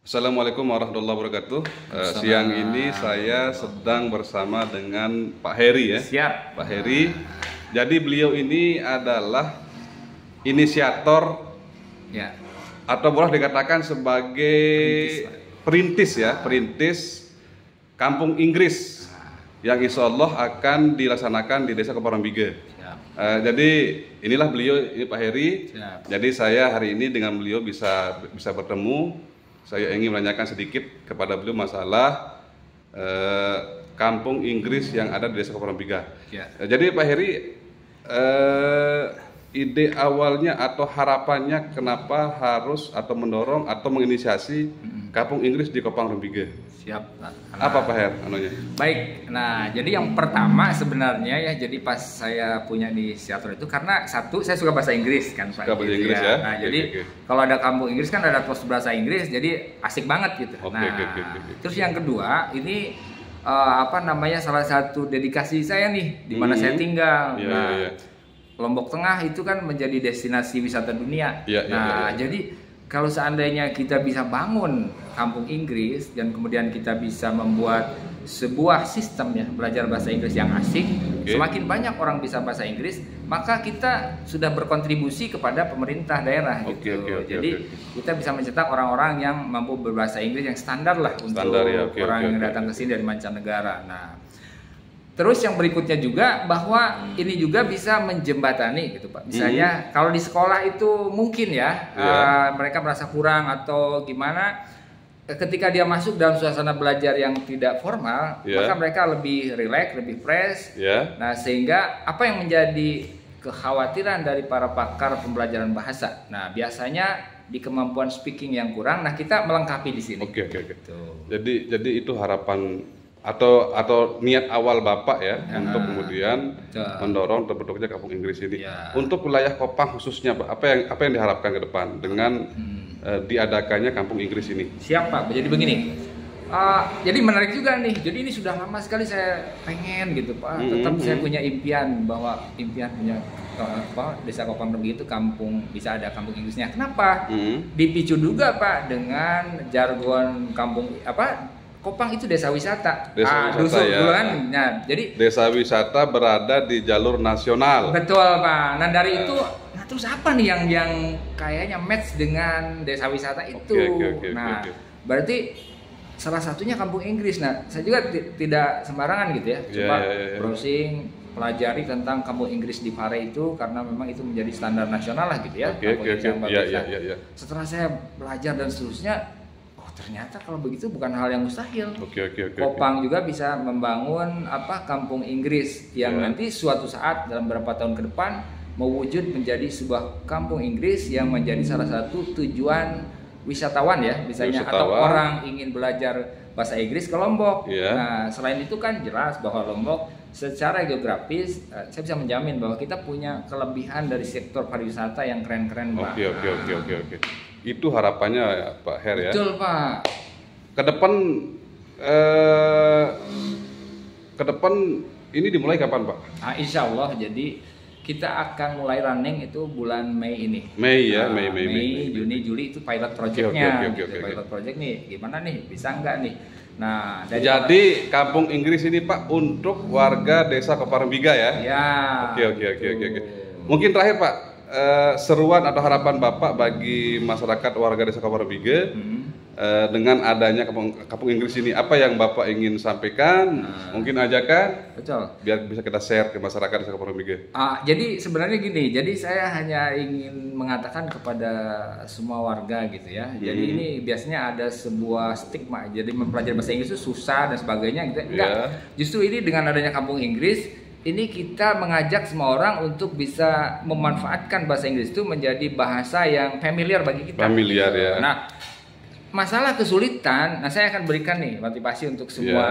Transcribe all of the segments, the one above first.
Assalamualaikum warahmatullahi wabarakatuh. Siang ini saya sedang bersama dengan Pak Heri ya. Siap. Pak Heri. Jadi beliau ini adalah inisiator Ya. atau boleh dikatakan sebagai perintis Kampung Inggris yang insya Allah akan dilaksanakan di Desa Keparambige. Siap. Jadi inilah beliau, ini Pak Heri. Siap. Jadi saya hari ini dengan beliau bisa bertemu. Saya ingin menanyakan sedikit kepada beliau masalah Kampung Inggris yang ada di Desa Keparambige. Ya. Jadi Pak Heri, ide awalnya atau harapannya kenapa harus atau mendorong atau menginisiasi Kampung Inggris di Keparambige? Siap. Apa Pak Her? Anunya? Baik. Nah, jadi yang pertama sebenarnya ya, jadi pas saya punya inisiator itu karena satu saya suka bahasa Inggris kan Pak. Suka bahasa Inggris ya? Nah, Oke, jadi oke. kalau ada Kampung Inggris kan ada pos bahasa Inggris, jadi asik banget gitu. Oke, Nah, oke. terus yang kedua ini salah satu dedikasi saya nih di mana saya tinggal. Iya, Nah, iya. Lombok Tengah itu kan menjadi destinasi wisata dunia. Iya, iya, Nah, iya. jadi kalau seandainya kita bisa bangun Kampung Inggris dan kemudian kita bisa membuat sebuah sistem ya belajar bahasa Inggris yang asik, semakin banyak orang bisa bahasa Inggris, maka kita sudah berkontribusi kepada pemerintah daerah gitu. Oke, Jadi kita bisa mencetak orang-orang yang mampu berbahasa Inggris yang standar lah untuk ya, orang yang datang ke sini dari mancanegara. Nah, terus yang berikutnya juga bahwa ini juga bisa menjembatani gitu Pak. Misalnya kalau di sekolah itu mungkin ya mereka merasa kurang atau gimana, ketika dia masuk dalam suasana belajar yang tidak formal, maka mereka lebih rileks, lebih fresh. Nah, sehingga apa yang menjadi kekhawatiran dari para pakar pembelajaran bahasa. Nah, biasanya di kemampuan speaking yang kurang, nah kita melengkapi di sini. Oke. Gitu. Jadi itu harapan atau niat awal Bapak ya untuk kemudian mendorong terbentuknya Kampung Inggris ini. Untuk wilayah Kopang khususnya Pak, apa yang diharapkan ke depan dengan diadakannya Kampung Inggris ini? Siap Pak, jadi begini. Jadi menarik juga nih. Jadi ini sudah lama sekali saya pengen gitu Pak. Tetap saya punya impian bahwa impian punya Desa Keparambige itu bisa ada Kampung Inggrisnya. Kenapa? Dipicu juga Pak dengan jargon kampung Kopang itu desa wisata. Desa wisata ya. Nah, jadi Desa wisata berada di jalur nasional. betul Pak. Nah dari itu, nah terus apa nih yang kayaknya match dengan desa wisata itu? Oke. Berarti salah satunya Kampung Inggris. Nah, saya juga tidak sembarangan gitu ya. Coba browsing, pelajari tentang Kampung Inggris di Pare itu karena memang itu menjadi standar nasional lah gitu ya. Iya. Setelah saya belajar dan seterusnya, ternyata kalau begitu bukan hal yang mustahil. Oke. Kopang juga bisa membangun Kampung Inggris yang nanti suatu saat dalam beberapa tahun ke depan mewujud menjadi sebuah Kampung Inggris yang menjadi salah satu tujuan wisatawan ya, misalnya atau orang ingin belajar bahasa Inggris ke Lombok. Nah, selain itu kan jelas bahwa Lombok secara geografis saya bisa menjamin bahwa kita punya kelebihan dari sektor pariwisata yang keren-keren, Pak. Oke. Itu harapannya ya, Pak Her ya. Betul Pak. Ke depan ini dimulai kapan Pak? Nah, insya Allah jadi kita akan mulai running itu bulan Mei ini. Mei ya, Mei. Juni, Juli itu pilot projectnya. Oke. Pilot project nih, gimana nih? Bisa nggak nih? Nah, jadi Kampung Inggris ini Pak untuk warga Desa Keparambige ya? Ya. Oke. Mungkin terakhir Pak, seruan atau harapan Bapak bagi masyarakat warga Desa Keparambige dengan adanya Kampung Inggris ini, apa yang Bapak ingin sampaikan? Mungkin ajakan? Betul. Biar bisa kita share ke masyarakat Desa Keparambige. Jadi sebenarnya gini, jadi saya hanya ingin mengatakan kepada semua warga gitu ya. Jadi ini biasanya ada sebuah stigma, jadi mempelajari bahasa Inggris itu susah dan sebagainya gitu. Enggak. Justru ini dengan adanya Kampung Inggris, ini kita mengajak semua orang untuk bisa memanfaatkan bahasa Inggris itu menjadi bahasa yang familiar bagi kita. Familiar ya. Nah, masalah kesulitan, nah saya akan berikan nih motivasi untuk semua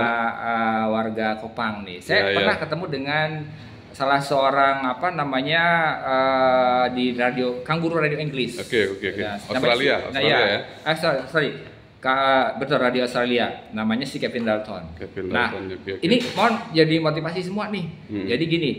warga Kopang nih. Saya pernah ketemu dengan salah seorang di radio Kangguru Radio Inggris. Oke. Ya, Australia ya. Betul, radio Australia. Namanya si Kevin Dalton. Kevin Nah, Dalton, oke. ini mohon jadi motivasi semua nih. Jadi gini,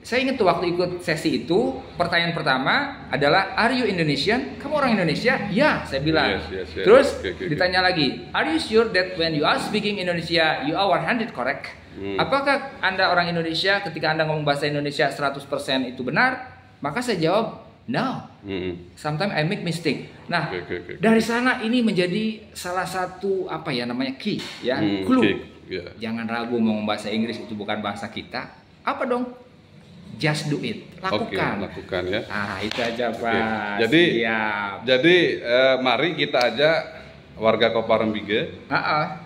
saya ingat tuh waktu ikut sesi itu, pertanyaan pertama adalah, are you Indonesian? Kamu orang Indonesia? Ya, saya bilang. Yes. Terus ditanya lagi, are you sure that when you are speaking Indonesia, you are 100 correct? Apakah Anda orang Indonesia ketika Anda ngomong bahasa Indonesia 100% itu benar? Maka saya jawab, no. Sometimes I make mistake. Nah, dari sana ini menjadi salah satu apa ya namanya key, ya, clue. Jangan ragu mau bahasa Inggris, itu bukan bahasa kita. Apa dong? Just do it, lakukan. Lakukan ya. Itu aja Pak. Jadi mari kita aja warga Koparembige,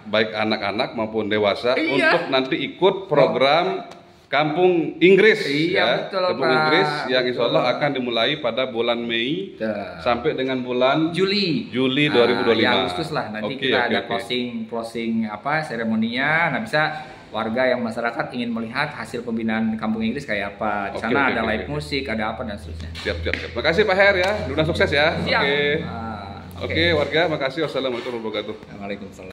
baik anak-anak maupun dewasa, untuk nanti ikut program Kampung Inggris. Betul, Kampung Pak. Inggris yang insya Allah akan dimulai pada bulan Mei sampai dengan bulan Juli 2025. Ya, Agustus lah. Nanti kita ada closing seremoninya. Nah, bisa warga yang masyarakat ingin melihat hasil pembinaan Kampung Inggris kayak apa. Di sana ada live musik, ada apa dan seterusnya. Siap. Terima kasih Pak Her ya. Mudah sukses ya. Siap. Oke warga, makasih. Wassalamualaikum warahmatullahi wabarakatuh. Waalaikumsalam.